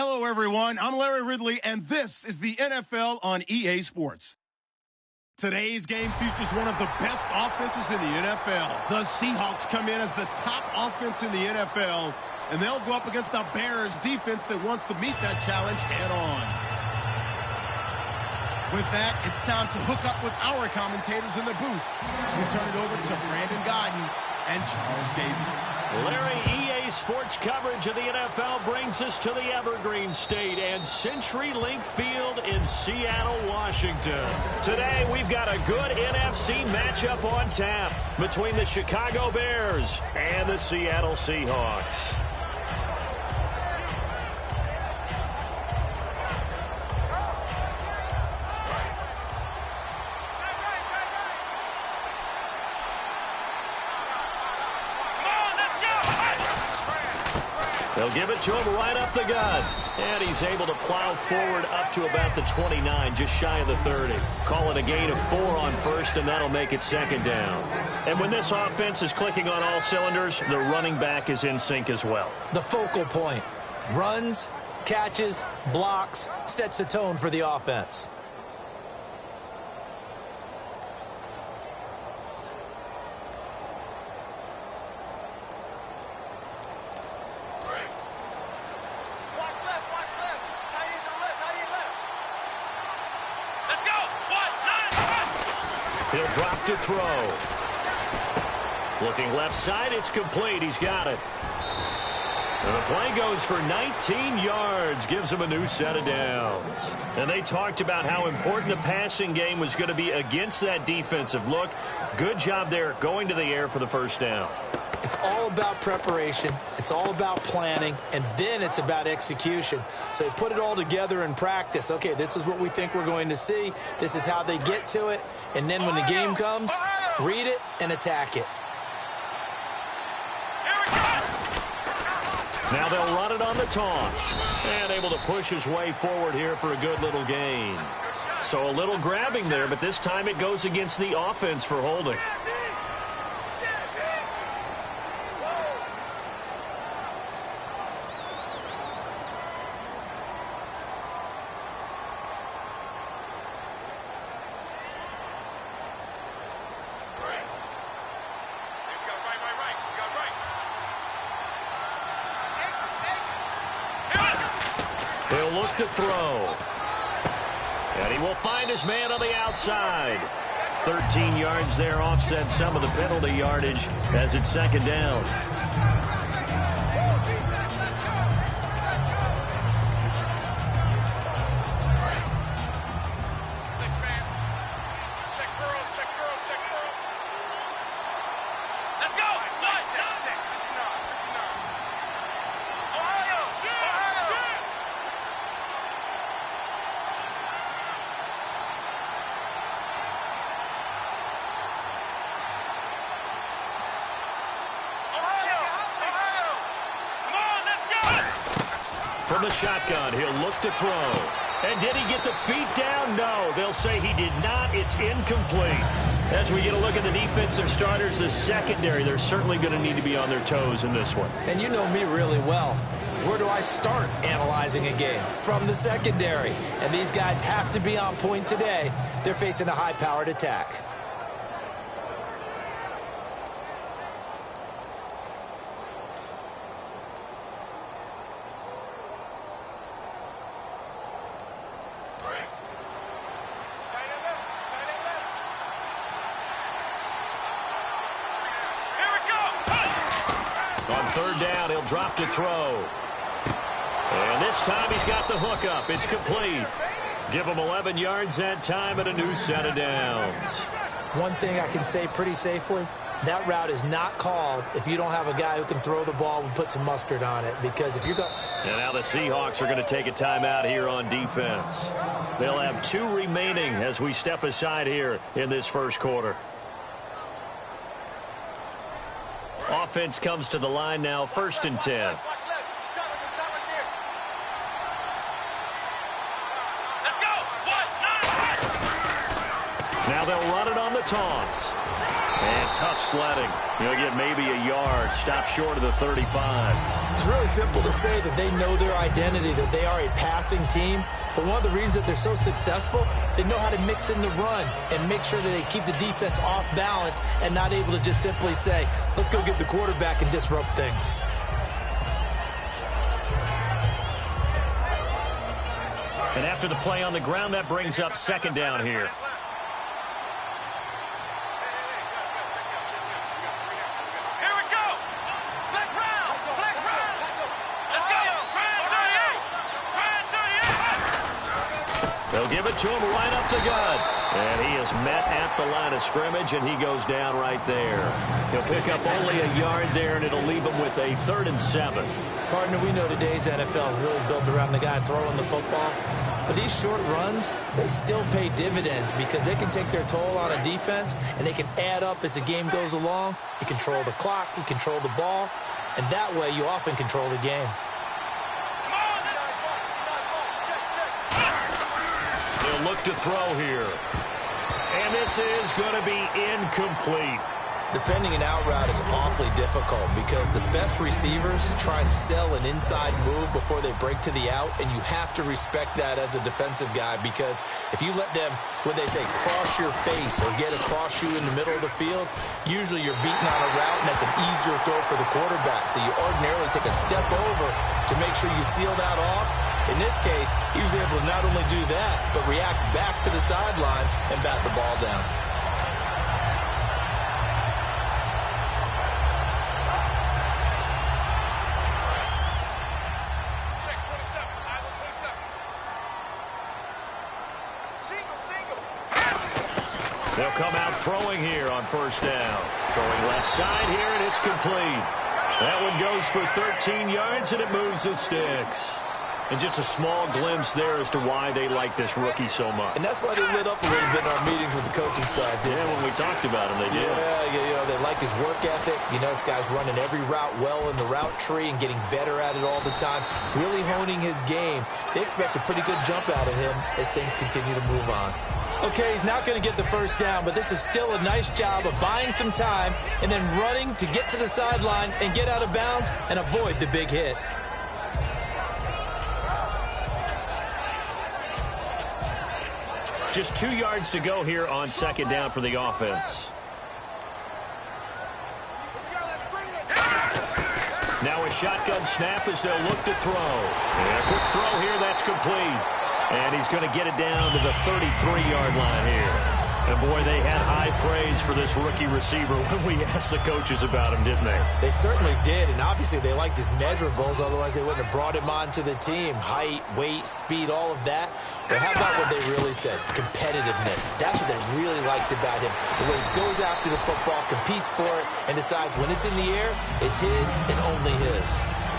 Hello, everyone. I'm Larry Ridley, and this is the NFL on EA Sports. Today's game features one of the best offenses in the NFL. The Seahawks come in as the top offense in the NFL, and they'll go up against the Bears defense that wants to meet that challenge head on. With that, it's time to hook up with our commentators in the booth. So we turn it over to Brandon Godden and Charles Davis. Larry, EA Sports coverage of the NFL brings us to the Evergreen State and CenturyLink Field in Seattle, Washington. Today, we've got a good NFC matchup on tap between the Chicago Bears and the Seattle Seahawks. They'll give it to him right up the gut. And he's able to plow forward up to about the 29, just shy of the 30. Call it a gain of 4 on first, and that'll make it second down. And when this offense is clicking on all cylinders, the running back is in sync as well. The focal point. Runs, catches, blocks, sets a tone for the offense. He'll drop to throw. Looking left side, it's complete. He's got it. And the play goes for 19 yards, gives him a new set of downs. And they talked about how important the passing game was going to be against that defensive look. Good job there going to the air for the first down. It's all about preparation. It's all about planning. And then it's about execution. So they put it all together in practice. Okay, this is what we think we're going to see. This is how they get to it. And then when the game comes, read it and attack it. Now they'll run it on the toss. And able to push his way forward here for a good little gain. So a little grabbing there, but this time it goes against the offense for holding. He'll look to throw. And he will find his man on the outside. 13 yards there, offset some of the penalty yardage as it's second down. From the shotgun, he'll look to throw. And did he get the feet down? No, they'll say he did not. It's incomplete. As we get a look at the defensive starters, the secondary, they're certainly going to need to be on their toes in this one. And you know me really well. Where do I start analyzing a game? From the secondary. And these guys have to be on point today. They're facing a high-powered attack. On third down, he'll drop to throw. And this time he's got the hook up. It's complete. Give him 11 yards that time and a new set of downs. One thing I can say pretty safely, that route is not called if you don't have a guy who can throw the ball and put some mustard on it. Because if you're going... And now the Seahawks are going to take a timeout here on defense. They'll have 2 remaining as we step aside here in this first quarter. Offense comes to the line now, 1st and 10. Now they'll run it on the toss. And tough sledding. You'll get maybe a yard. stop short of the 35. It's really simple to say that they know their identity, that they are a passing team. But one of the reasons that they're so successful, they know how to mix in the run and make sure that they keep the defense off balance and not able to just simply say, let's go get the quarterback and disrupt things. And after the play on the ground, that brings up second down here. They'll give it to him right up the gut. And he is met at the line of scrimmage, and he goes down right there. He'll pick up only a yard there, and it'll leave him with a 3rd and 7. Partner, we know today's NFL is really built around the guy throwing the football. But these short runs, they still pay dividends because they can take their toll on a defense, and they can add up as the game goes along. You control the clock, you control the ball, and that way you often control the game. They'll look to throw here. And this is going to be incomplete. Defending an out route is awfully difficult because the best receivers try and sell an inside move before they break to the out, and you have to respect that as a defensive guy because if you let them, when they say cross your face or get across you in the middle of the field, usually you're beating on a route, and that's an easier throw for the quarterback. So you ordinarily take a step over to make sure you seal that off. In this case, he was able to not only do that, but react back to the sideline and bat the ball down. They'll come out throwing here on first down. Throwing left side here, and it's complete. That one goes for 13 yards, and it moves the sticks. And just a small glimpse there as to why they like this rookie so much. And that's why they lit up a little bit in our meetings with the coaching staff. Yeah, when we talked about him, they did. Yeah, they like his work ethic. You know, this guy's running every route well in the route tree and getting better at it all the time, really honing his game. They expect a pretty good jump out of him as things continue to move on. Okay, he's not going to get the first down, but this is still a nice job of buying some time and then running to get to the sideline and get out of bounds and avoid the big hit. Just 2 yards to go here on second down for the offense. Now a shotgun snap as they'll look to throw. And a quick throw here, that's complete. And he's going to get it down to the 33-yard line here. And, boy, they had high praise for this rookie receiver when we asked the coaches about him, didn't they? They certainly did, and obviously they liked his measurables, otherwise they wouldn't have brought him onto the team. Height, weight, speed, all of that. But how about what they really said? Competitiveness. That's what they really liked about him. The way he goes after the football, competes for it, and decides when it's in the air, it's his and only his.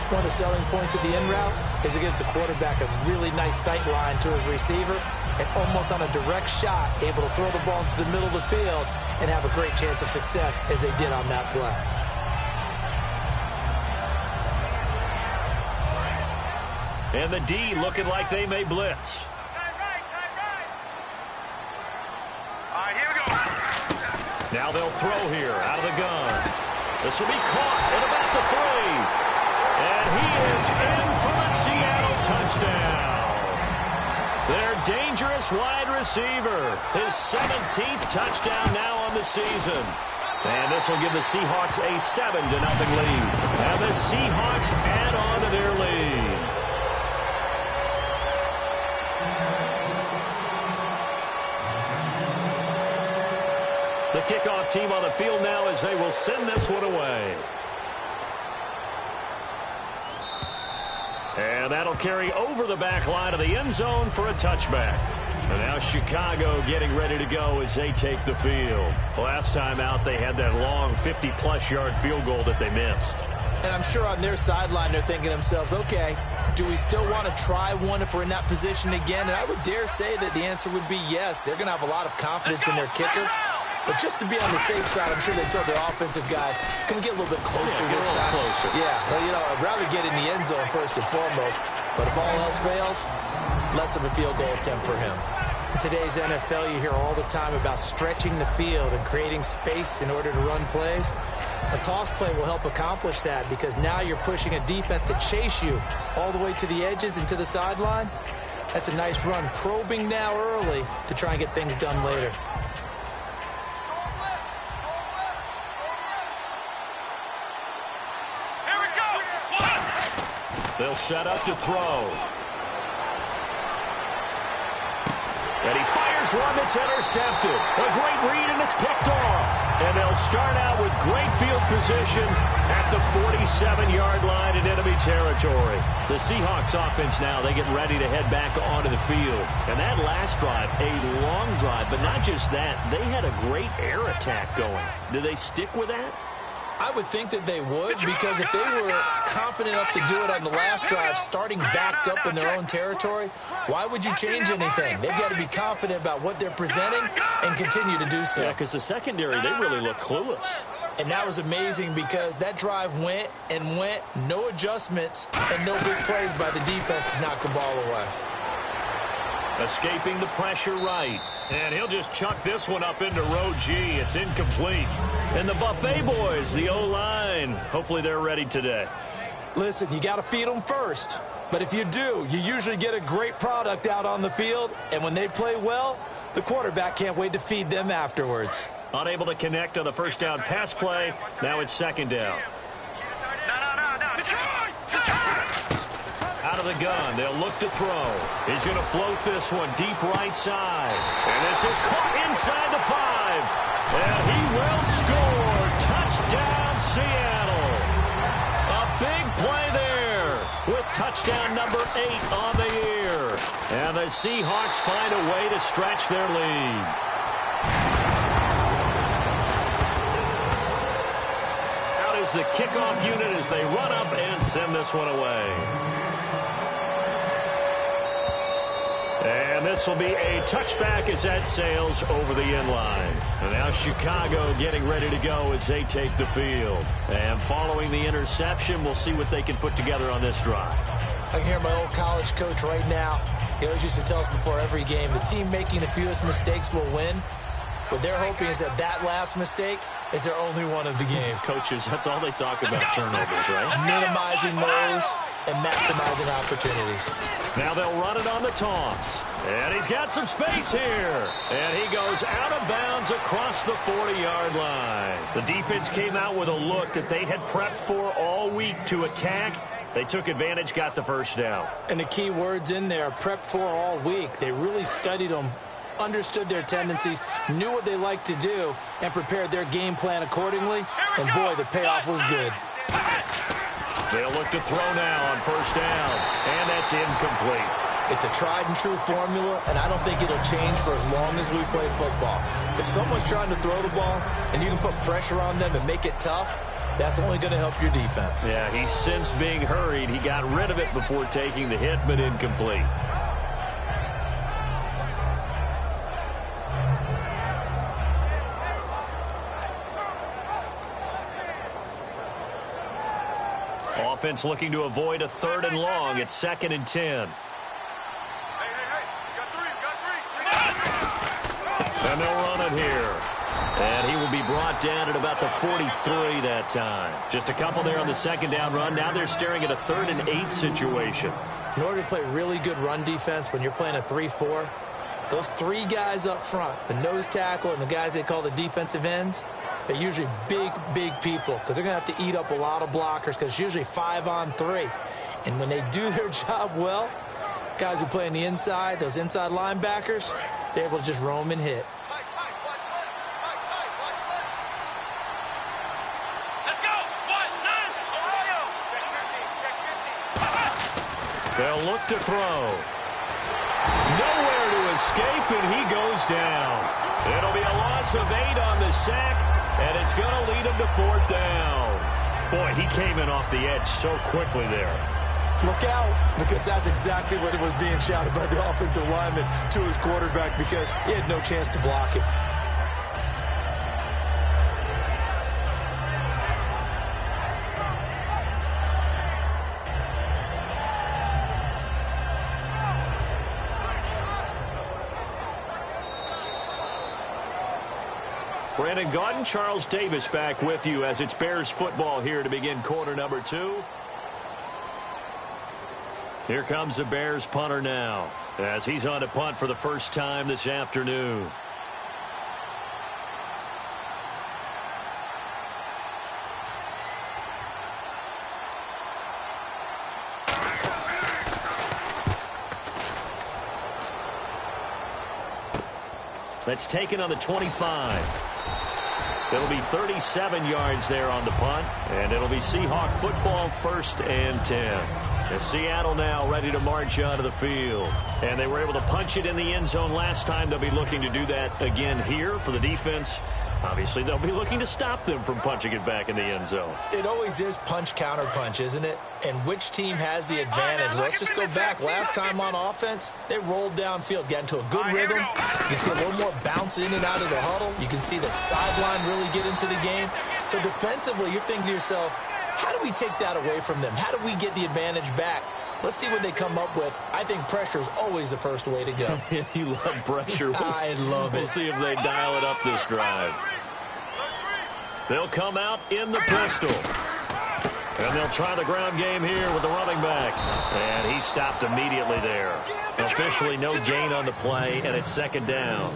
One of the selling points of the in route is it gives the quarterback a really nice sight line to his receiver and almost on a direct shot able to throw the ball into the middle of the field and have a great chance of success as they did on that play. And the D looking like they may blitz. Now they'll throw here out of the gun. This will be caught at about the 3. And he is in for the Seattle touchdown. Their dangerous wide receiver. His 17th touchdown now on the season. And this will give the Seahawks a 7-0 lead. And the Seahawks add on to their lead. The kickoff team on the field now as they will send this one away. And that'll carry over the back line of the end zone for a touchback. And now Chicago getting ready to go as they take the field. Last time out, they had that long 50-plus yard field goal that they missed. And I'm sure on their sideline they're thinking to themselves, okay, do we still want to try one if we're in that position again? And I would dare say that the answer would be yes. They're going to have a lot of confidence in their kicker. But just to be on the safe side, I'm sure they told their offensive guys, can we get a little bit closer this time? Closer. Yeah, well, you know, I'd rather get in the end zone first and foremost. But if all else fails, less of a field goal attempt for him. In today's NFL, you hear all the time about stretching the field and creating space in order to run plays. A toss play will help accomplish that because now you're pushing a defense to chase you all the way to the edges and to the sideline. That's a nice run, probing now early to try and get things done later. Here we go. They'll set up to throw. And he fires one that's intercepted. A great read, and it's picked off. And they'll start out with great field position at the 47-yard line in enemy territory. The Seahawks offense now, they get ready to head back onto the field. And that last drive, a long drive, but not just that, they had a great air attack going. Do they stick with that? I would think that they would, because if they were confident enough to do it on the last drive, starting backed up in their own territory, why would you change anything? They've got to be confident about what they're presenting and continue to do so. Yeah, because the secondary, they really look clueless. And that was amazing because that drive went and went, no adjustments, and no big plays by the defense to knock the ball away. Escaping the pressure right. And he'll just chuck this one up into row G. It's incomplete. And the Buffet boys, the O-line, hopefully they're ready today. Listen, you got to feed them first. But if you do, you usually get a great product out on the field. And when they play well, the quarterback can't wait to feed them afterwards. Unable to connect on the first down pass play. Now it's second down. Out of the gun, they'll look to throw. He's going to float this one deep right side. And this is caught inside the 5. And he will score. Touchdown, Seattle. A big play there with touchdown number 8 on the year. And the Seahawks find a way to stretch their lead. Out is the kickoff unit as they run up and send this one away. And this will be a touchback as that sails over the end line. And now Chicago getting ready to go as they take the field. And following the interception, we'll see what they can put together on this drive. I can hear my old college coach right now. He always used to tell us before every game, the team making the fewest mistakes will win. What they're hoping is that that last mistake is their only one of the game. Coaches, that's all they talk about, turnovers, right? Minimizing those and maximizing opportunities. Now they'll run it on the toss. And he's got some space here. And he goes out of bounds across the 40-yard line. The defense came out with a look that they had prepped for all week to attack. They took advantage, got the first down. And the key words in there, prepped for all week. They really studied them, understood their tendencies, knew what they liked to do, and prepared their game plan accordingly. And, boy, the payoff was good. They'll look to throw now on first down, and that's incomplete. It's a tried-and-true formula, and I don't think it'll change for as long as we play football. If someone's trying to throw the ball and you can put pressure on them and make it tough, that's only going to help your defense. Yeah, he's since being hurried. He got rid of it before taking the hit, but incomplete. Offense looking to avoid a 3rd and long. It's 2nd and 10. And they'll run it here. And he will be brought down at about the 43 that time. Just a couple there on the second down run. Now they're staring at a 3rd and 8 situation. In order to play really good run defense when you're playing a 3-4, those 3 guys up front, the nose tackle and the guys they call the defensive ends, they're usually big, big people because they're going to have to eat up a lot of blockers because it's usually 5-on-3. And when they do their job well, guys who play on the inside, those inside linebackers, they're able to just roam and hit. They'll look to throw. Nowhere to escape, and he goes down. It'll be a loss of 8 on the sack, and it's going to lead him to 4th down. Boy, he came in off the edge so quickly there. Look out, because that's exactly what it was being shouted by the offensive lineman to his quarterback because he had no chance to block him. Brandon Gaudin, Charles Davis back with you as it's Bears football here to begin quarter number 2. Here comes the Bears punter now as he's on to punt for the first time this afternoon. That's taken on the 25. It'll be 37 yards there on the punt, and it'll be Seahawk football 1st and 10. As Seattle now ready to march onto the field. And they were able to punch it in the end zone last time. They'll be looking to do that again here for the defense. Obviously, they'll be looking to stop them from punching it back in the end zone. It always is punch, counter punch, isn't it? And which team has the advantage? Well, let's just go back. Last time on offense, they rolled downfield, got into a good rhythm. You can see a little more bounce in and out of the huddle. You can see the sideline really get into the game. So defensively, you're thinking to yourself, how do we take that away from them? How do we get the advantage back? Let's see what they come up with. I think pressure is always the first way to go. You love pressure. I love it. We'll see if they dial it up this drive. They'll come out in the pistol. And they'll try the ground game here with the running back. And he stopped immediately there. Officially no gain on the play, and it's 2nd down.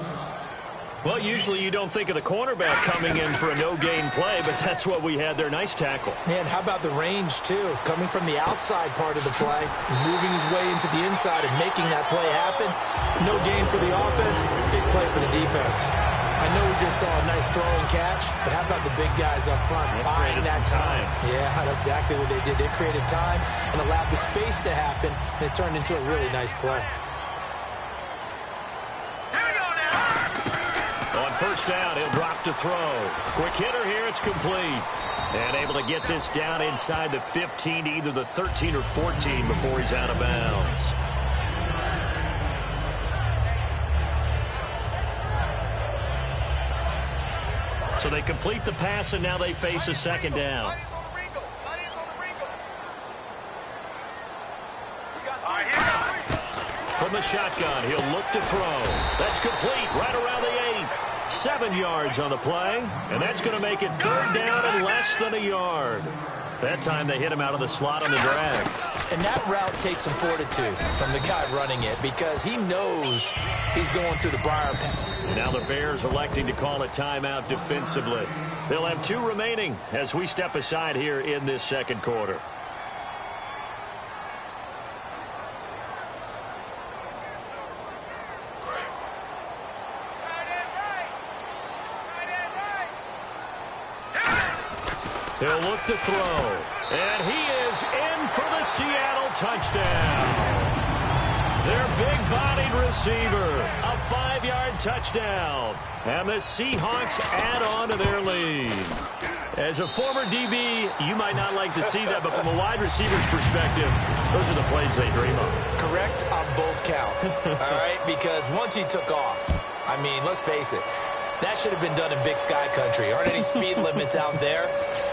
Well, usually you don't think of the cornerback coming in for a no-gain play, but that's what we had there. Nice tackle. Man, how about the range, too? Coming from the outside part of the play, moving his way into the inside and making that play happen. No gain for the offense, big play for the defense. I know we just saw a nice throw and catch, but how about the big guys up front buying that time? Yeah, that's exactly what they did. They created time and allowed the space to happen, and it turned into a really nice play. On 1st down, he'll drop to throw. Quick hitter here, it's complete. And able to get this down inside the 15 to either the 13 or 14 before he's out of bounds. So they complete the pass, and now they face a 2nd down. From the shotgun, he'll look to throw. That's complete right around the 8. 7 yards on the play, and that's going to make it 3rd down and less than a yard. That time they hit him out of the slot on the drag. And that route takes some fortitude from the guy running it because he knows he's going through the briar patch. Now the Bears electing to call a timeout defensively. They'll have 2 remaining as we step aside here in this 2nd quarter. He'll look to throw. And he is in for the Seattle touchdown. Their big-bodied receiver. A 5-yard touchdown. And the Seahawks add on to their lead. As a former DB, you might not like to see that, but from a wide receiver's perspective, those are the plays they dream of. Correct on both counts. All right? Because once he took off, I mean, let's face it, that should have been done in Big Sky Country. Aren't any speed limits out there?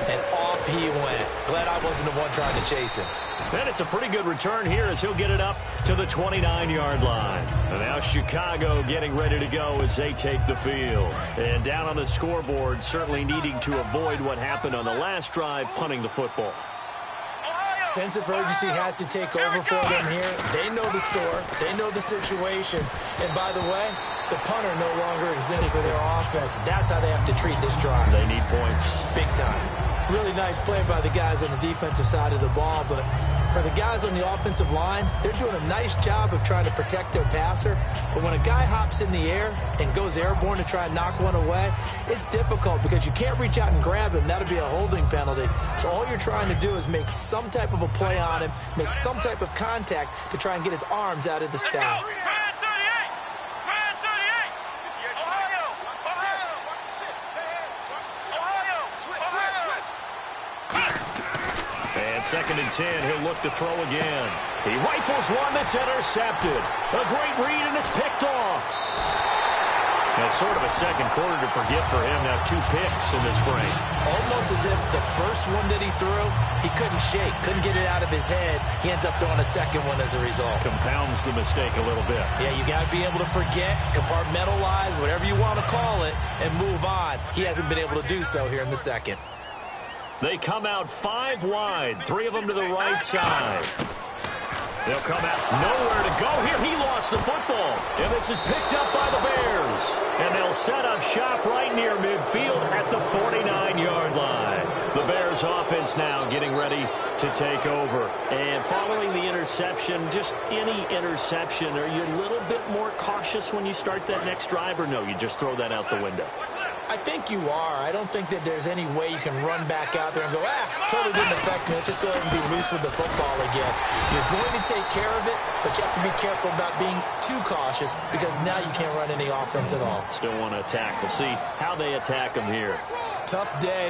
And off he went. Glad I wasn't the one trying to chase him. And it's a pretty good return here as he'll get it up to the 29-yard line. And now Chicago getting ready to go as they take the field. And down on the scoreboard, certainly needing to avoid what happened on the last drive, punting the football. Sense of urgency has to take over for them here. They know the score. They know the situation. And by the way, the punter no longer exists for their offense. That's how they have to treat this drive. They need points. Big time. Really nice play by the guys on the defensive side of the ball, but for the guys on the offensive line, they're doing a nice job of trying to protect their passer. But when a guy hops in the air and goes airborne to try and knock one away, it's difficult because you can't reach out and grab him. That'll be a holding penalty. So all you're trying to do is make some type of a play on him, make some type of contact to try and get his arms out of the sky. Second and 10, he'll look to throw again. He rifles one that's intercepted. A great read, and it's picked off. That's sort of a second quarter to forget for him. Now 2 picks in this frame. Almost as if the first one that he threw, he couldn't shake, couldn't get it out of his head. He ends up throwing a second one as a result. Compounds the mistake a little bit. Yeah, you got to be able to forget, compartmentalize, whatever you want to call it, and move on. He hasn't been able to do so here in the second. They come out 5 wide, 3 of them to the right side. They'll come out nowhere to go here. He lost the football, and this is picked up by the Bears. And they'll set up shop right near midfield at the 49-yard line. The Bears offense now getting ready to take over. And following the interception, just any interception, are you a little bit more cautious when you start that next drive, or no, you just throw that out the window? I think you are. I don't think that there's any way you can run back out there and go, totally didn't affect me. Let's just go ahead and be loose with the football again. You're going to take care of it, but you have to be careful about being too cautious because now you can't run any offense at all. Still want to attack. We'll see how they attack them here. Tough day,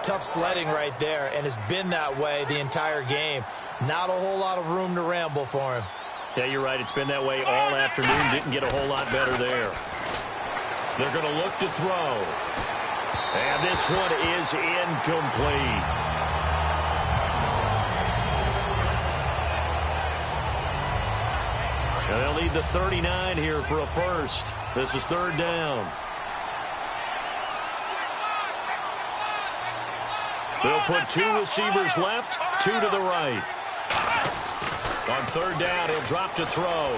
tough sledding right there, and it's been that way the entire game. Not a whole lot of room to ramble for him. Yeah, you're right. It's been that way all afternoon. Didn't get a whole lot better there. They're going to look to throw. And this one is incomplete. And they'll need the 39 here for a first. This is 3rd down. They'll put 2 receivers left, 2 to the right. On 3rd down, he'll drop to throw.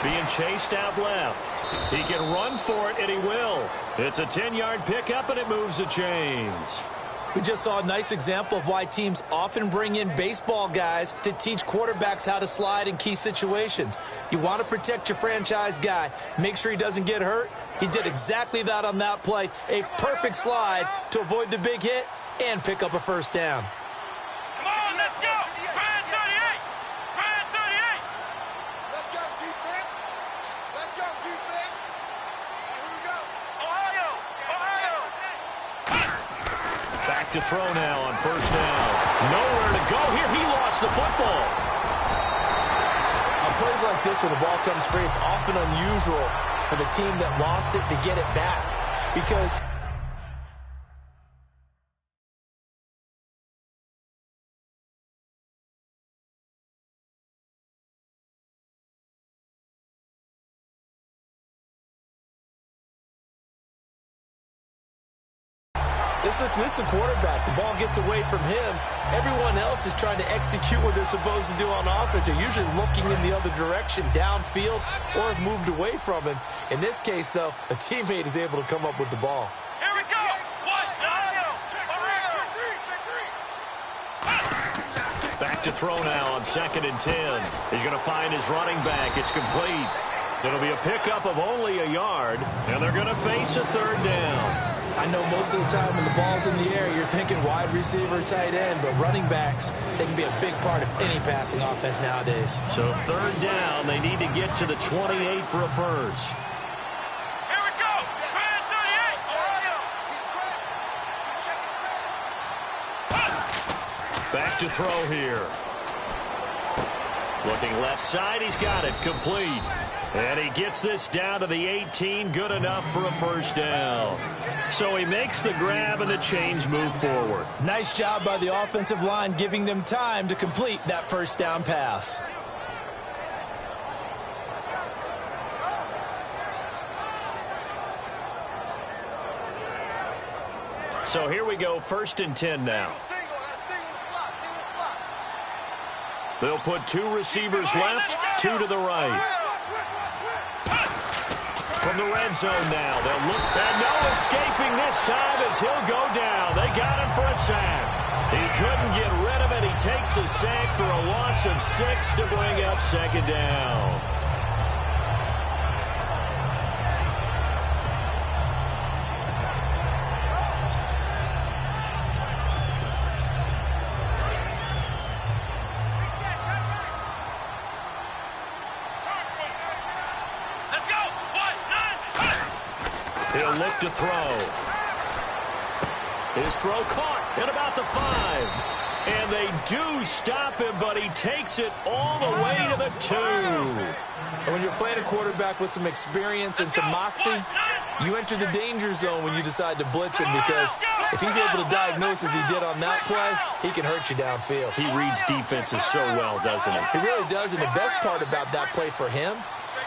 Being chased out left. He can run for it, and he will. It's a 10-yard pickup, and it moves the chains. We just saw a nice example of why teams often bring in baseball guys to teach quarterbacks how to slide in key situations. You want to protect your franchise guy. Make sure he doesn't get hurt. He did exactly that on that play. A perfect slide to avoid the big hit and pick up a first down. Come on, let's go. Brand 38. Brand 38. Let's go, defense. Let's go, defense. Here we go. Ohio. Ohio. Back to throw now on 1st down. Nowhere to go here. He lost the football. On plays like this where the ball comes free, it's often unusual for the team that lost it to get it back because this is a quarterback. The ball gets away from him. Everyone else is trying to execute what they're supposed to do on offense. They're usually looking in the other direction, downfield, or have moved away from him. In this case, though, a teammate is able to come up with the ball. Here we go. Back to throw now on 2nd and 10. He's going to find his running back. It's complete. It'll be a pickup of only a yard, and they're going to face a 3rd down. I know most of the time when the ball's in the air, you're thinking wide receiver, tight end, but running backs, they can be a big part of any passing offense nowadays. So 3rd down, they need to get to the 28 for a first. Here we go. Brand 38. Ohio. He's Back to throw here. Looking left side, he's got it complete. And he gets this down to the 18, good enough for a first down. So he makes the grab and the chains move forward. Nice job by the offensive line giving them time to complete that first down pass. So here we go, 1st and 10 now. They'll put 2 receivers left, 2 to the right. From the red zone now, they'll look, and no escaping this time as he'll go down. They got him for a sack. He couldn't get rid of it. He takes a sack for a loss of 6 to bring up 2nd down. He'll look to throw. His throw caught at about the 5. And they do stop him, but he takes it all the way to the 2. And when you're playing a quarterback with some experience and some moxie, you enter the danger zone when you decide to blitz him, because if he's able to diagnose as he did on that play, he can hurt you downfield. He reads defenses so well, doesn't he? He really does, and the best part about that play for him,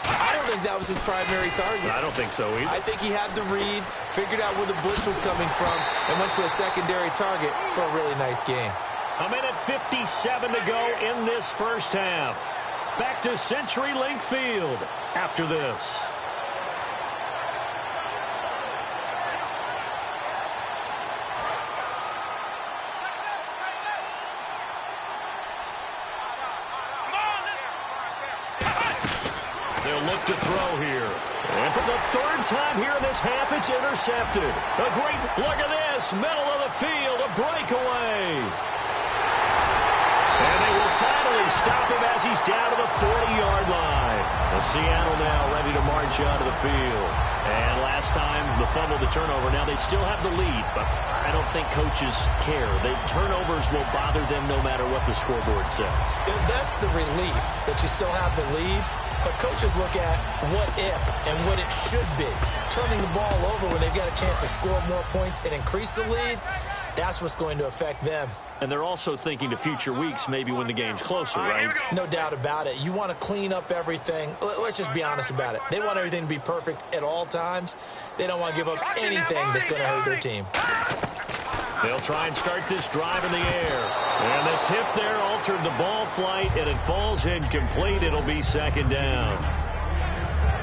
I don't think that was his primary target. I don't think so either. I think he had the read, figured out where the blitz was coming from, and went to a secondary target for a really nice game. A minute 57 to go in this first half. Back to CenturyLink Field after this. They'll look to throw here. And for the third time here in this half, it's intercepted. A great look at this. Middle of the field, a breakaway. And they will finally stop him as he's down to the 40-yard line. Seattle now ready to march out of the field. And last time, the fumble, the turnover. Now they still have the lead, but I don't think coaches care. The turnovers will bother them no matter what the scoreboard says. That's the relief, that you still have the lead. But coaches look at what if and what it should be. Turning the ball over when they've got a chance to score more points and increase the lead, that's what's going to affect them. And they're also thinking to future weeks, maybe when the game's closer, right? No doubt about it. You want to clean up everything. Let's just be honest about it. They want everything to be perfect at all times. They don't want to give up anything that's going to hurt their team. They'll try and start this drive in the air. And the tip there altered the ball flight, and it falls incomplete. It'll be second down.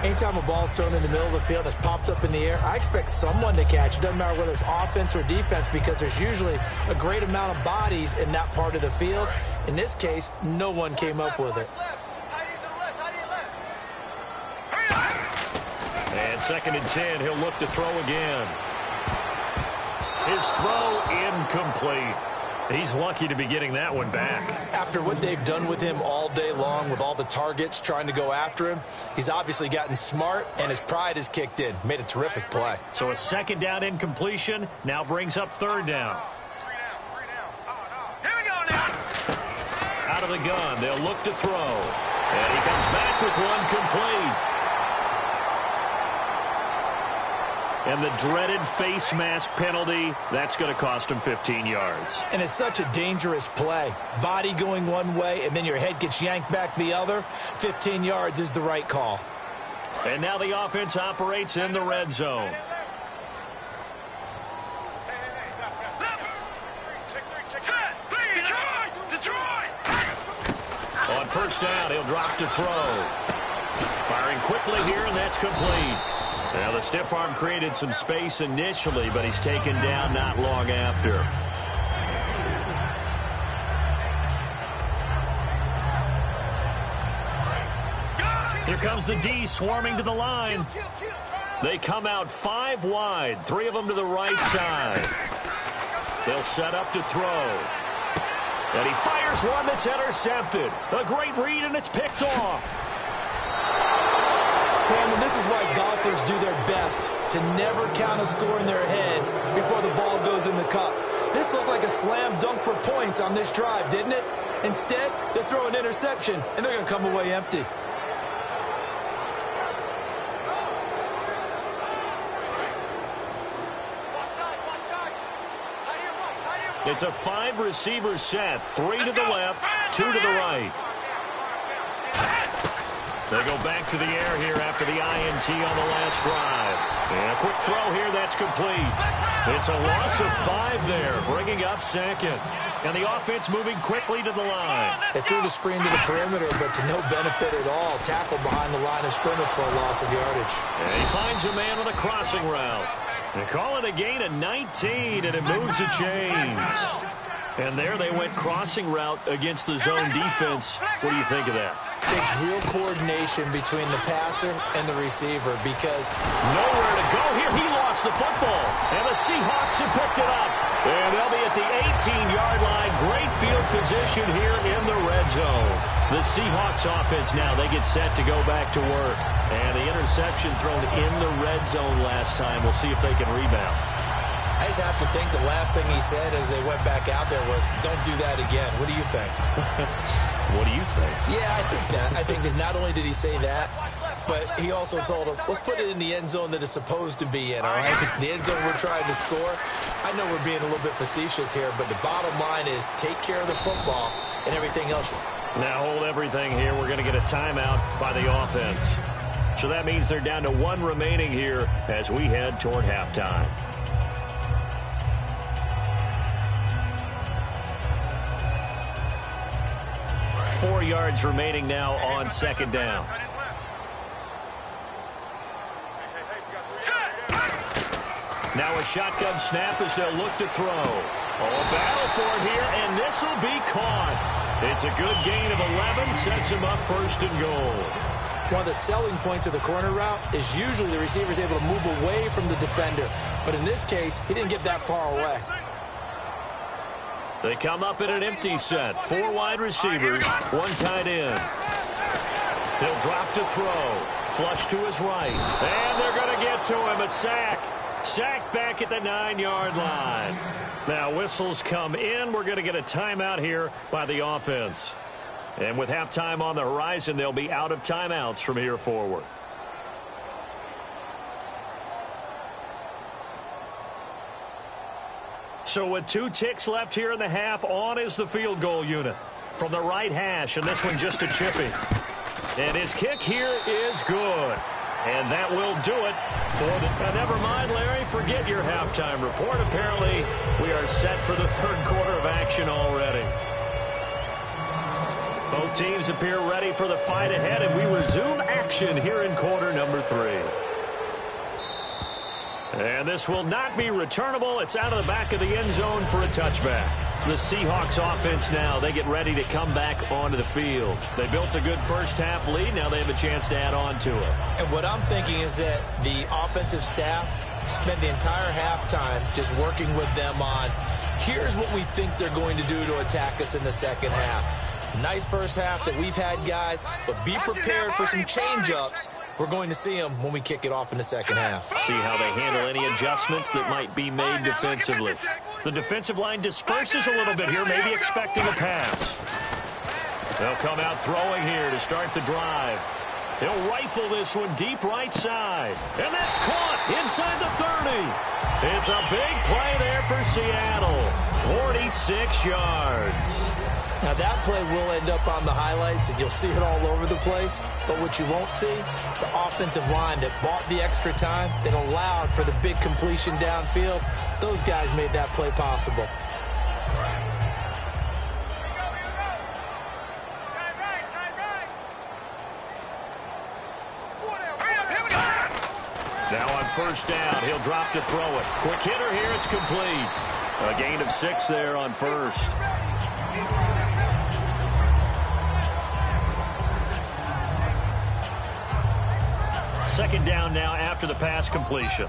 Anytime a ball's thrown in the middle of the field, it's popped up in the air, I expect someone to catch. It doesn't matter whether it's offense or defense, because there's usually a great amount of bodies in that part of the field. In this case, no one came up with it. And second and 10, he'll look to throw again. His throw incomplete. He's lucky to be getting that one back. After what they've done with him all day long, with all the targets trying to go after him, he's obviously gotten smart, and his pride has kicked in. Made a terrific play. So a second down incompletion now brings up third down. Here we go now. Out of the gun, they'll look to throw. And he comes back with one complete. And the dreaded face mask penalty, that's going to cost him 15 yards. And it's such a dangerous play. Body going one way, and then your head gets yanked back the other. 15 yards is the right call. And now the offense operates in the red zone. On first down, he'll drop to throw. Firing quickly here, and that's complete. Now, the stiff arm created some space initially, but he's taken down not long after. Here comes the D swarming to the line. They come out 5 wide, 3 of them to the right side. They'll set up to throw. And he fires one that's intercepted. A great read, and it's picked off. And this is why golfers do their best to never count a score in their head before the ball goes in the cup. This looked like a slam dunk for points on this drive, didn't it? Instead, they throw an interception, and they're going to come away empty. It's a 5-receiver set, 3 to the left, 2 to the right. They go back to the air here after the INT on the last drive. And a quick throw here, that's complete. It's a loss of 5 there, bringing up second. And the offense moving quickly to the line. They threw the screen to the perimeter, but to no benefit at all. Tackled behind the line of scrimmage for a loss of yardage. And he finds a man on a crossing route. They call it a gain of 19, and it moves the chains. And there they went crossing route against the zone defense. What do you think of that? Takes real coordination between the passer and the receiver, because nowhere to go here. He lost the football, and the Seahawks have picked it up. And they'll be at the 18-yard line. Great field position here in the red zone. The Seahawks offense now, they get set to go back to work. And the interception thrown in the red zone last time. We'll see if they can rebound. guys have to think the last thing he said as they went back out there was, don't do that again. What do you think? What do you think? Yeah, I think that. I think that not only did he say that, but he also told him, let's put it in the end zone that it's supposed to be in, all right? The end zone we're trying to score. I know we're being a little bit facetious here, but the bottom line is take care of the football and everything else. Now hold everything here. We're going to get a timeout by the offense. So that means they're down to 1 remaining here as we head toward halftime. Four yards remaining now on second down. Now a shotgun snap as they'll look to throw. Oh, battle for it here, and this will be caught. It's a good gain of 11, sets him up first and goal. One of the selling points of the corner route is usually the receiver is able to move away from the defender. But in this case, he didn't get that far away. They come up in an empty set. 4 wide receivers, 1 tight end. He'll drop to throw. Flush to his right. And they're going to get to him. A sack. Sacked back at the 9-yard line. Now whistles come in. We're going to get a timeout here by the offense. And with halftime on the horizon, they'll be out of timeouts from here forward. So with 2 ticks left here in the half, on is the field goal unit from the right hash, and this one just a chippy. And his kick here is good. And that will do it for the... never mind, Larry, forget your halftime report. Apparently, we are set for the third quarter of action already. Both teams appear ready for the fight ahead, and we resume action here in quarter number 3. And this will not be returnable. It's out of the back of the end zone for a touchback. The Seahawks offense now, they get ready to come back onto the field. They built a good first half lead. Now they have a chance to add on to it. And what I'm thinking is that the offensive staff spent the entire halftime just working with them on, here's what we think they're going to do to attack us in the second half. Nice first half that we've had, guys, but be prepared for some change-ups. We're going to see them when we kick it off in the second half. See how they handle any adjustments that might be made defensively. The defensive line disperses a little bit here, maybe expecting a pass. They'll come out throwing here to start the drive. He'll rifle this one deep right side. And that's caught inside the 30. It's a big play there for Seattle. 46 yards. Now, that play will end up on the highlights, and you'll see it all over the place. But what you won't see, the offensive line that bought the extra time, that allowed for the big completion downfield, those guys made that play possible. Now on first down, he'll drop to throw it. Quick hitter here, it's complete. A gain of 6 there on first. Second down now after the pass completion.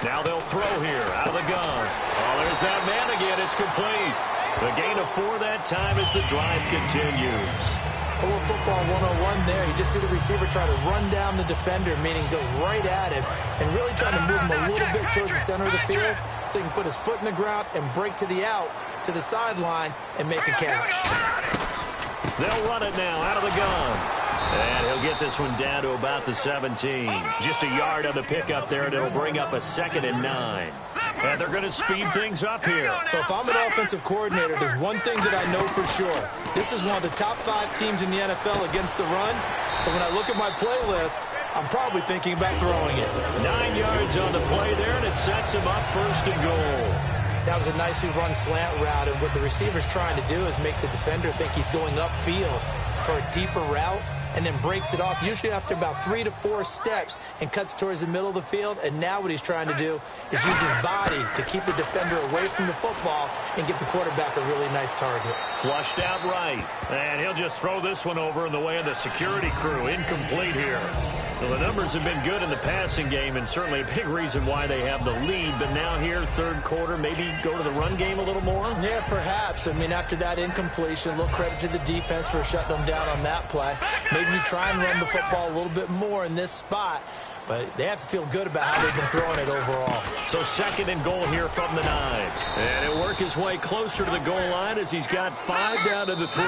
Now they'll throw here out of the gun. Oh, there's that man again. It's complete. The gain of 4 that time as the drive continues. A little football 101 there. You just see the receiver try to run down the defender, meaning he goes right at him and really trying to move him a little bit towards the center of the field so he can put his foot in the ground and break to the out, to the sideline, and make a catch. They'll run it now out of the gun. And he'll get this one down to about the 17. Just a yard on the pickup there, and it'll bring up a 2nd and 9. And they're going to speed things up here. So if I'm an offensive coordinator, there's one thing that I know for sure. This is one of the top 5 teams in the NFL against the run. So when I look at my playlist, I'm probably thinking about throwing it. 9 yards on the play there, and it sets him up first and goal. That was a nicely run slant route, and what the receiver's trying to do is make the defender think he's going upfield for a deeper route, and then breaks it off, usually after about 3 to 4 steps, and cuts towards the middle of the field. And now what he's trying to do is use his body to keep the defender away from the football and get the quarterback a really nice target. Flushed out right, and he'll just throw this one over in the way of the security crew. Incomplete here. Well, the numbers have been good in the passing game, and certainly a big reason why they have the lead. But now here, third quarter, maybe go to the run game a little more? Yeah, perhaps. I mean, after that incompletion, a little credit to the defense for shutting them down on that play. Maybe you try and run the football a little bit more in this spot. But they have to feel good about how they've been throwing it overall. So second and goal here from the 9. And he'll work his way closer to the goal line as he's got 5 down to the 3.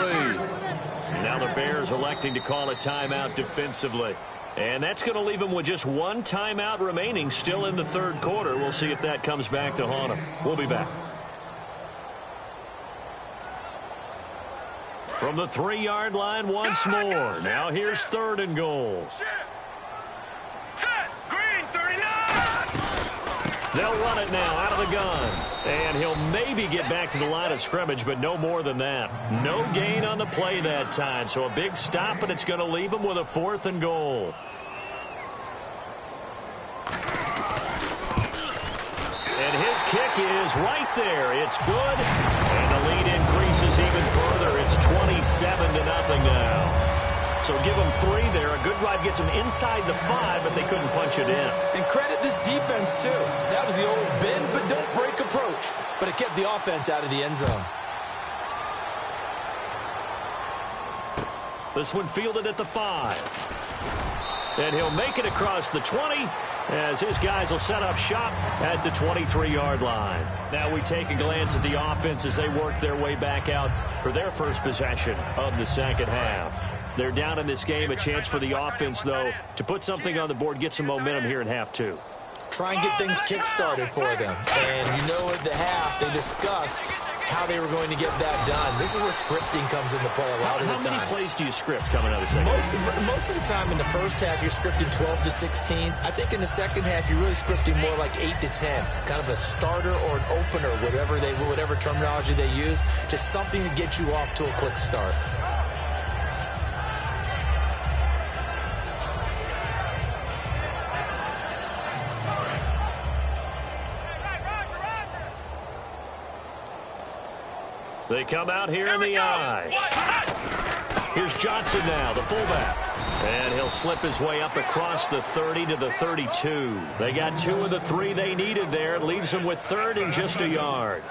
Now the Bears electing to call a timeout defensively. And that's going to leave them with just 1 timeout remaining still in the third quarter. We'll see if that comes back to haunt them. We'll be back. From the 3-yard line once more. Now here's third and goal. They'll run it now out of the gun. And he'll maybe get back to the line of scrimmage, but no more than that. No gain on the play that time. So a big stop, and it's going to leave him with a 4th and goal. And his kick is right there. It's good. And the lead increases even further. It's 27-0 now. So give them 3 there. A good drive gets them inside the 5, but they couldn't punch it in. And credit this defense, too. That was the old bend but don't break approach. But it kept the offense out of the end zone. This one fielded at the 5. And he'll make it across the 20 as his guys will set up shop at the 23-yard line. Now we take a glance at the offense as they work their way back out for their first possession of the second half. They're down in this game. A chance for the offense, though, to put something on the board, get some momentum here in half 2. Try and get things kick-started for them. And you know at the half, they discussed how they were going to get that done. This is where scripting comes into play a lot of the time. How many plays do you script coming out of the second? Most of the time in the first half, you're scripting 12 to 16. I think in the second half, you're really scripting more like 8 to 10. Kind of a starter or an opener, whatever terminology they use. Just something to get you off to a quick start. They come out here in the eye. Here's Johnson now, the fullback. And he'll slip his way up across the 30 to the 32. They got 2 of the 3 they needed there. It leaves them with 3rd and just a yard.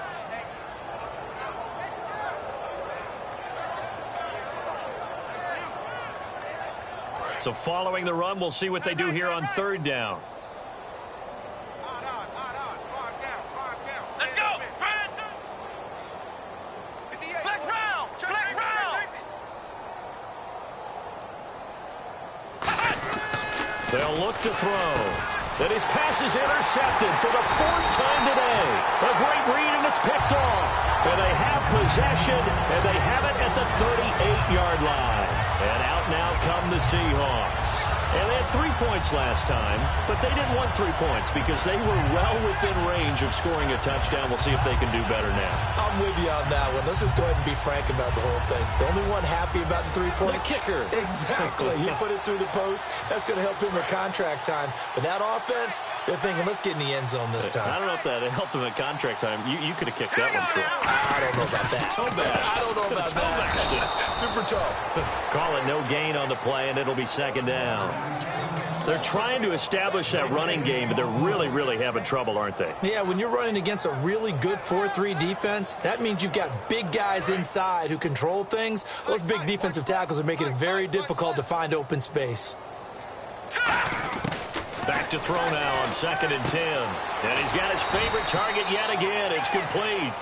So following the run, we'll see what they do here on 3rd down. They'll look to throw. Then his pass is intercepted for the 4th time today. A great read, and it's picked off. And they have possession, and they have it at the 38-yard line. And out now come the Seahawks. And they had 3 points last time, but they didn't want 3 points because they were well within range of scoring a touchdown. We'll see if they can do better now. I'm with you on that one. Let's just go ahead and be frank about the whole thing. The only one happy about the 3-point? The kicker. Exactly. He put it through the post. That's going to help him with contract time. But that offense, they're thinking, let's get in the end zone this time. I don't know if that helped him at contract time. You could have kicked that one through. I don't know about that. I don't know about that. Super toe. Call it no gain on the play, and it'll be 2nd down. They're trying to establish that running game, but they're really, really having trouble, aren't they? Yeah, when you're running against a really good 4-3 defense, that means you've got big guys inside who control things. Those big defensive tackles are making it very difficult to find open space. Back to throw now on 2nd and 10. And he's got his favorite target yet again. It's complete.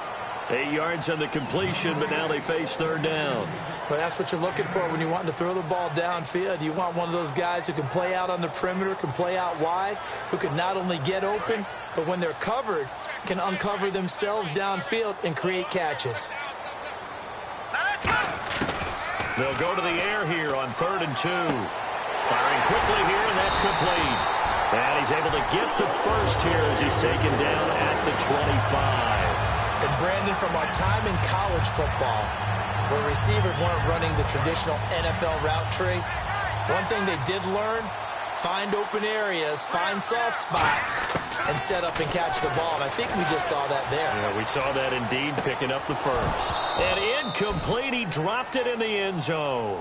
8 yards on the completion, but now they face 3rd down. Well, that's what you're looking for when you want to throw the ball downfield. You want one of those guys who can play out on the perimeter, can play out wide, who can not only get open, but when they're covered, can uncover themselves downfield and create catches. They'll go to the air here on 3rd and 2. Firing quickly here, and that's complete. And he's able to get the first here as he's taken down at the 25. And Brandon, from our time in college football, where receivers weren't running the traditional NFL route tree, one thing they did learn, find open areas, find soft spots, and set up and catch the ball. And I think we just saw that there. Yeah, we saw that indeed, picking up the first. And incomplete, he dropped it in the end zone.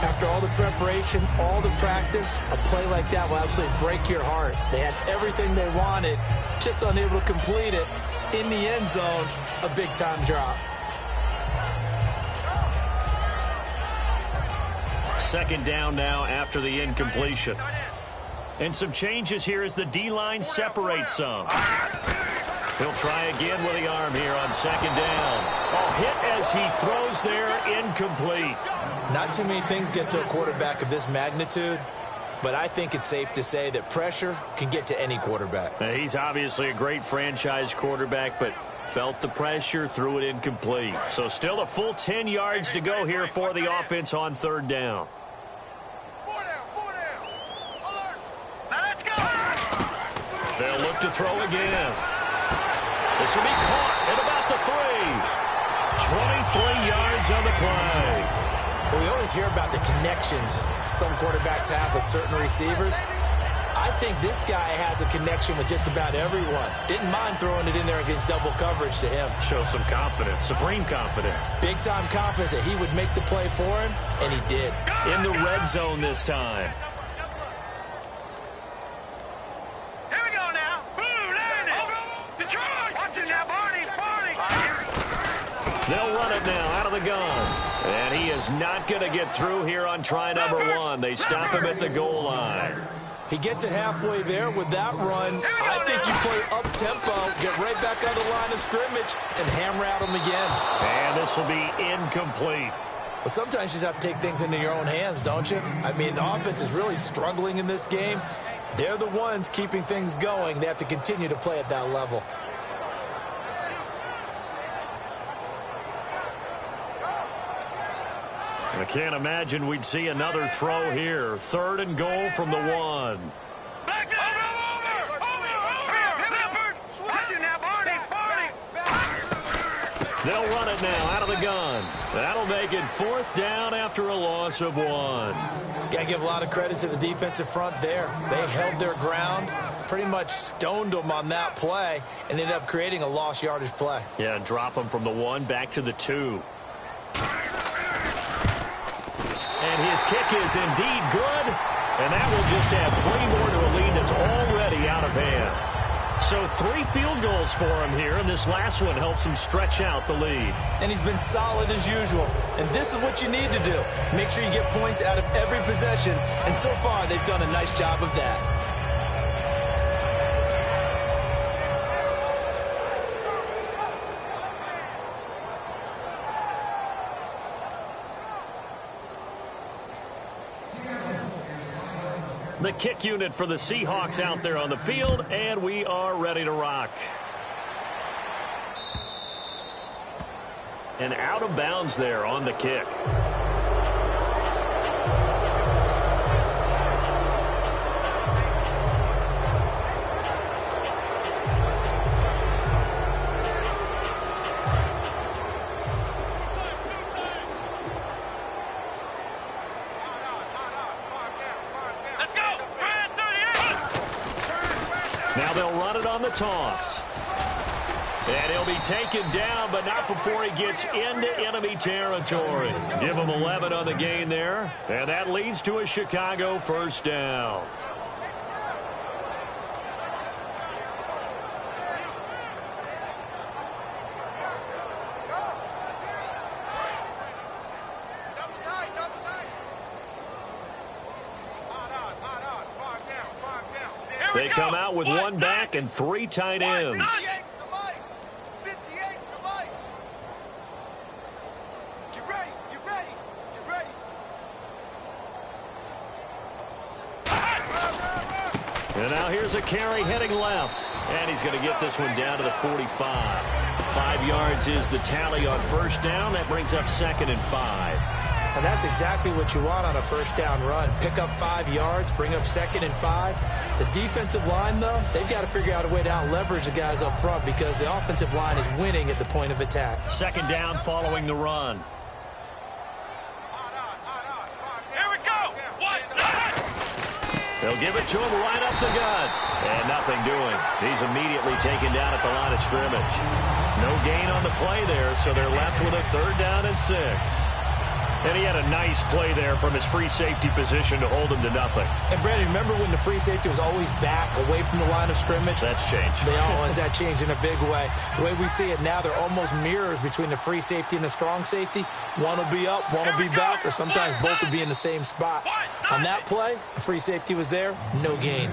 After all the preparation, all the practice, a play like that will absolutely break your heart. They had everything they wanted, just unable to complete it. In the end zone, a big-time drop. Second down now after the incompletion. And some changes here as the D-line separates some. He'll try again with the arm here on second down. A hit as he throws there, incomplete. Not too many things get to a quarterback of this magnitude, but I think it's safe to say that pressure can get to any quarterback. He's obviously a great franchise quarterback, but felt the pressure, threw it incomplete. So still a full 10 yards to go here for the offense on third down. They'll look to throw again. This will be caught at about the 3. 23 yards on the play. Well, we always hear about the connections some quarterbacks have with certain receivers. I think this guy has a connection with just about everyone. Didn't mind throwing it in there against double coverage to him. Shows some confidence, supreme confidence. Big-time confidence that he would make the play for him, and he did. In the red zone this time. Here we go now. Boom, landed. Detroit. Watch it now, Barney. They'll run it now out of the gun. And he is not going to get through here on try number 1. They stop him at the goal line. He gets it halfway there with that run. I think you play up-tempo, get right back on the line of scrimmage, and hammer at him again. And this will be incomplete. Well, sometimes you just have to take things into your own hands, don't you? I mean, the offense is really struggling in this game. They're the ones keeping things going. They have to continue to play at that level. I can't imagine we'd see another throw here. 3rd and goal from the 1. Back over. Watch it now, Barney. They'll run it now out of the gun. That'll make it 4th down after a loss of 1. Got to give a lot of credit to the defensive front there. They held their ground, pretty much stoned them on that play, and ended up creating a lost yardage play. Yeah, drop them from the 1 back to the 2. And his kick is indeed good. And that will just add 3 more to a lead that's already out of hand. So 3 field goals for him here, and this last one helps him stretch out the lead. And he's been solid as usual. And this is what you need to do. Make sure you get points out of every possession. And so far, they've done a nice job of that. The kick unit for the Seahawks out there on the field, and we are ready to rock. And out of bounds there on the kick. Now they'll run it on the toss. And he'll be taken down, but not before he gets into enemy territory. Give him 11 on the game there. And that leads to a Chicago 1st down. They come out with 1 back and 3 tight ends. And now here's a carry heading left. And he's going to get this one down to the 45. 5 yards is the tally on 1st down. That brings up 2nd and 5. And that's exactly what you want on a 1st down run. Pick up 5 yards, bring up 2nd and 5. The defensive line, though, they've got to figure out a way to out-leverage the guys up front because the offensive line is winning at the point of attack. 2nd down following the run. Here we go. They'll give it to him right up the gut. And nothing doing. He's immediately taken down at the line of scrimmage. No gain on the play there, so they're left with a 3rd down and 6. And he had a nice play there from his free safety position to hold him to nothing. And, Brandon, remember when the free safety was always back, away from the line of scrimmage? That's changed. They always that changed in a big way. The way we see it now, they're almost mirrors between the free safety and the strong safety. One will be up, one will be back, or sometimes both will be in the same spot. On that play, the free safety was there, no gain.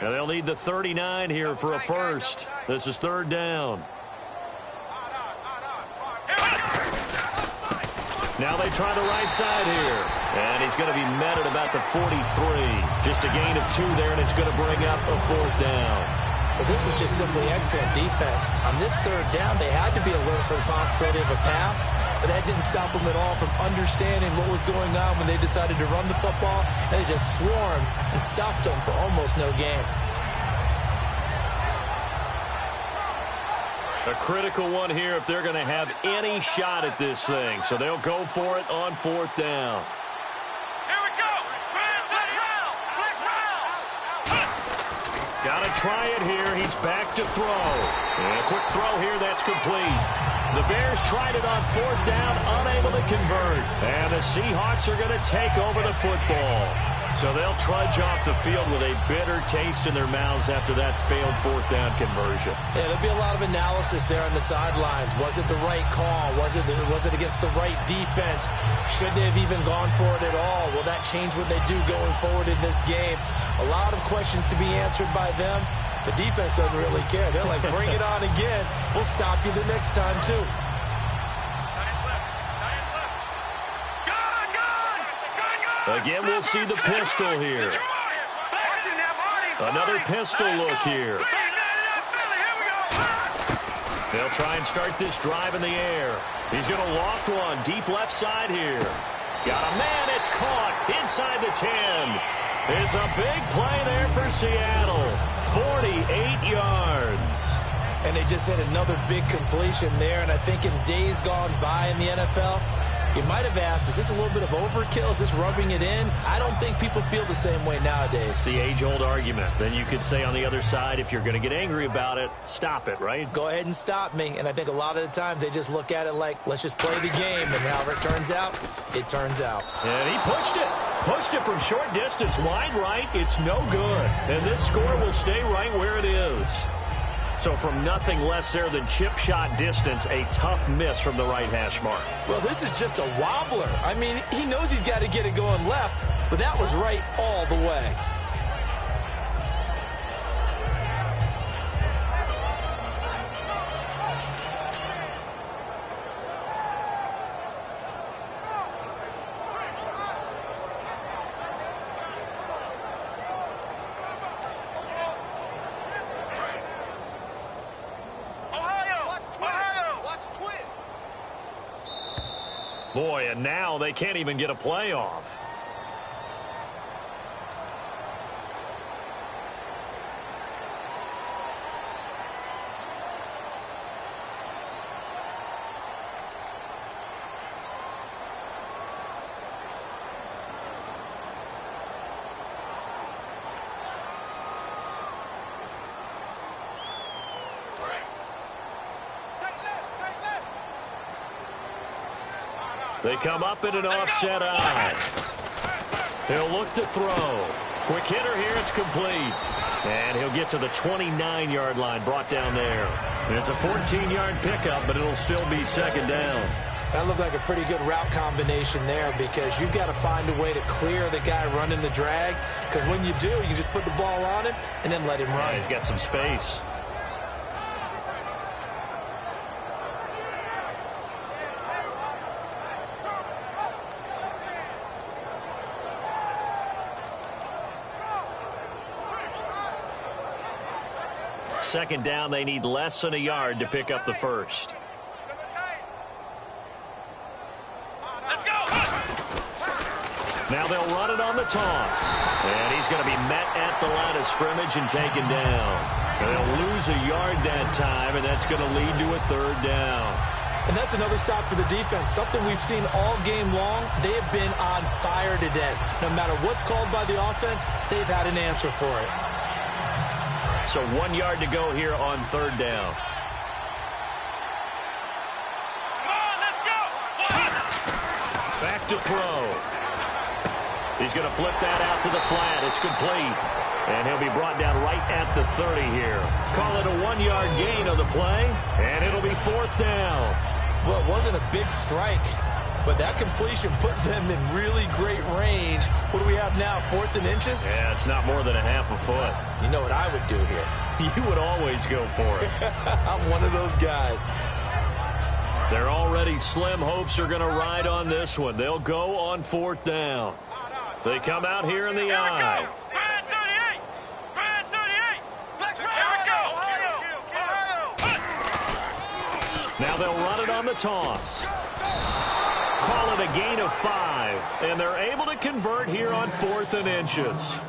Now they'll need the 39 here for a first. This is third down. Now they try the right side here. And he's going to be met at about the 43. Just a gain of 2 there, and it's going to bring up a fourth down. But this was just simply excellent defense. On this third down, they had to be alert for the possibility of a pass, but that didn't stop them at all from understanding what was going on when they decided to run the football, and they just swarmed and stopped them for almost no gain. A critical one here if they're going to have any shot at this thing. So they'll go for it on fourth down. Here we go. Got to try it here. He's back to throw. And a quick throw here. That's complete. The Bears tried it on fourth down, unable to convert. And the Seahawks are going to take over the football. So they'll trudge off the field with a bitter taste in their mouths after that failed fourth down conversion. Yeah, there'll be a lot of analysis there on the sidelines. Was it the right call? Was it against the right defense? Should they have even gone for it at all? Will that change what they do going forward in this game? A lot of questions to be answered by them. The defense doesn't really care. They're like, bring it on again. We'll stop you the next time, too. Again, we'll see the pistol here. Another pistol look here. They'll try and start this drive in the air. He's going to loft one deep left side here. Got a man. It's caught inside the 10. It's a big play there for Seattle. 48 yards. And they just had another big completion there. And I think in days gone by in the NFL, you might have asked, is this a little bit of overkill? Is this rubbing it in? I don't think people feel the same way nowadays. It's the age-old argument. Then you could say on the other side, if you're going to get angry about it, stop it, right? Go ahead and stop me. And I think a lot of the times they just look at it like, let's just play the game. And however it turns out, it turns out. And he pushed it. Pushed it from short distance, wide right. It's no good. And this score will stay right where it is. So from nothing less there than chip shot distance, a tough miss from the right hash mark. Well, this is just a wobbler. I mean, he knows he's got to get it going left, but that was right all the way. Boy, and now they can't even get a play off. They come up in an offset eye. He'll look to throw. Quick hitter here. It's complete. And he'll get to the 29-yard line, brought down there. And it's a 14-yard pickup, but it'll still be second down. That looked like a pretty good route combination there because you've got to find a way to clear the guy running the drag. Because when you do, you just put the ball on him and then let him run. Yeah, he's got some space. Second down, they need less than a yard to pick up the first. Now they'll run it on the toss. And he's going to be met at the line of scrimmage and taken down. And they'll lose a yard that time, and that's going to lead to a third down. And that's another stop for the defense, something we've seen all game long. They have been on fire today. No matter what's called by the offense, they've had an answer for it. So 1 yard to go here on third down. Back to throw. He's going to flip that out to the flat. It's complete. And he'll be brought down right at the 30 here. Call it a 1 yard gain on the play, and it'll be fourth down. Well, it wasn't a big strike, but that completion put them in really great range. What do we have now, 4th and inches? Yeah, it's not more than a half a foot. You know what I would do here? You would always go for it. I'm one of those guys. Their already slim hopes are going to ride on this one. They'll go on fourth down. They come out here in the eye. Now they'll run it on the toss. Call it a gain of 5, and they're able to convert here on 4th and inches.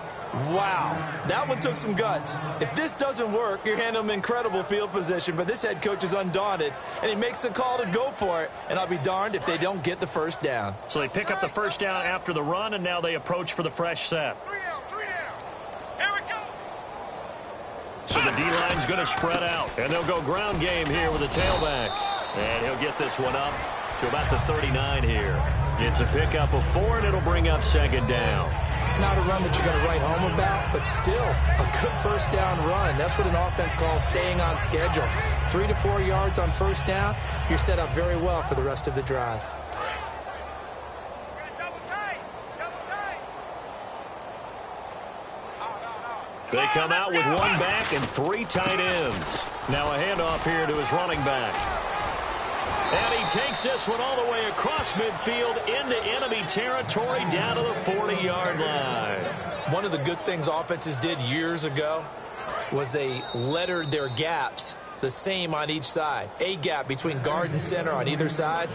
Wow, that one took some guts. If this doesn't work, you're handing them incredible field position, but this head coach is undaunted, and he makes the call to go for it, and I'll be darned if they don't get the first down. So they pick up the first down after the run, and now they approach for the fresh set. 3 down. Here we go. So the D-line's going to spread out, and they'll go ground game here with a tailback. And he'll get this one up to about the 39 here. It's a pickup of 4, and it'll bring up second down. Not a run that you're going to write home about, but still a good first down run. That's what an offense calls staying on schedule. 3 to 4 yards on first down, you're set up very well for the rest of the drive. They come out with 1 back and 3 tight ends. Now a handoff here to his running back. And he takes this one all the way across midfield into enemy territory down to the 40-yard line. One of the good things offenses did years ago was they lettered their gaps the same on each side. A gap between guard and center on either side.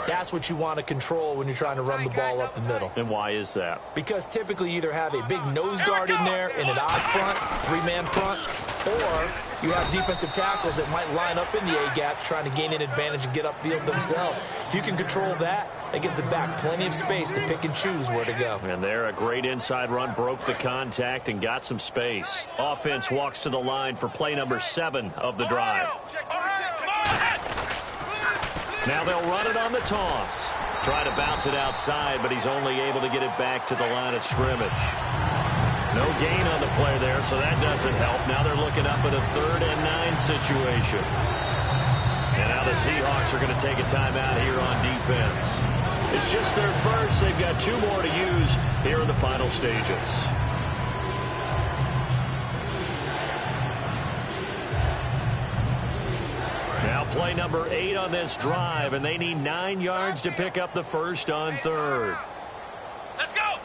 That's what you want to control when you're trying to run the ball up the middle. And why is that? Because typically you either have a big nose guard in there in an odd front, 3-man front, or you have defensive tackles that might line up in the A-gaps trying to gain an advantage and get upfield themselves. If you can control that, it gives the back plenty of space to pick and choose where to go. And there, a great inside run, broke the contact and got some space. Offense walks to the line for play number 7 of the drive. Now they'll run it on the toss. Try to bounce it outside, but he's only able to get it back to the line of scrimmage. No gain on the play there, so that doesn't help. Now they're looking up at a 3rd and 9 situation. And now the Seahawks are going to take a timeout here on defense. It's just their first. They've got 2 more to use here in the final stages. Now play number 8 on this drive, and they need 9 yards to pick up the first on 3rd. Let's go.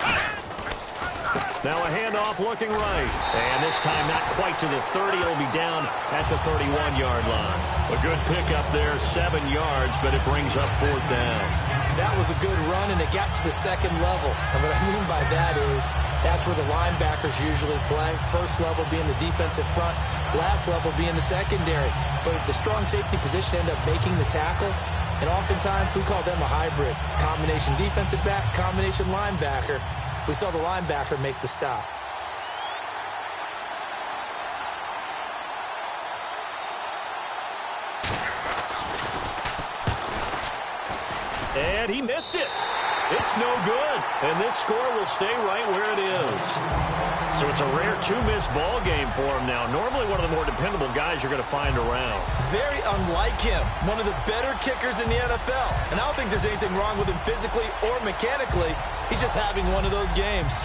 Now a handoff looking right. And this time not quite to the 30. It'll be down at the 31-yard line. A good pickup there, 7 yards, but it brings up 4th down. That was a good run, and it got to the second level. And what I mean by that is that's where the linebackers usually play. First level being the defensive front, last level being the secondary. But if the strong safety position end up making the tackle, and oftentimes we call them a hybrid. Combination defensive back, combination linebacker. We saw the linebacker make the stop. And he missed it. It's no good. And this score will stay right where it is. So it's a rare 2-miss ball game for him now. Normally one of the more dependable guys you're going to find around. Very unlike him. One of the better kickers in the NFL. And I don't think there's anything wrong with him physically or mechanically. He's just having one of those games.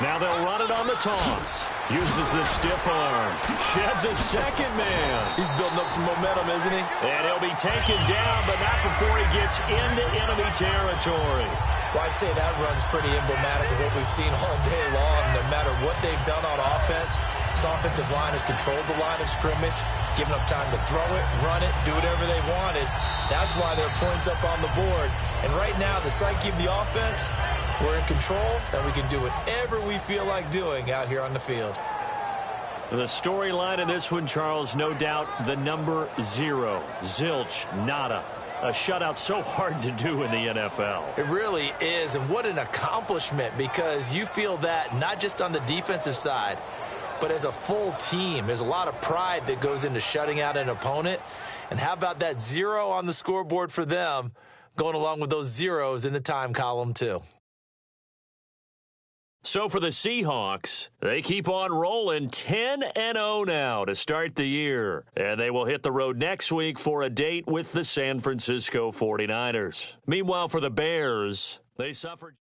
Now they'll run it on the toss. Uses the stiff arm. Sheds a second man. He's building up some momentum, isn't he? And he'll be taken down, but not before he gets into enemy territory. Well, I'd say that run's pretty emblematic of what we've seen all day long. No matter what they've done on offense, This offensive line has controlled the line of scrimmage, given them time to throw it, run it, do whatever they wanted. That's why there are points up on the board. And right now, the psyche of the offense, we're in control, and we can do whatever we feel like doing out here on the field. The storyline in this one, Charles, no doubt the number 0. Zilch, nada. A shutout so hard to do in the NFL. It really is, and what an accomplishment, because you feel that not just on the defensive side, but as a full team. There's a lot of pride that goes into shutting out an opponent. And how about that 0 on the scoreboard for them, going along with those zeros in the time column too. So for the Seahawks, they keep on rolling 10-0 now to start the year. And they will hit the road next week for a date with the San Francisco 49ers. Meanwhile, for the Bears, they suffered.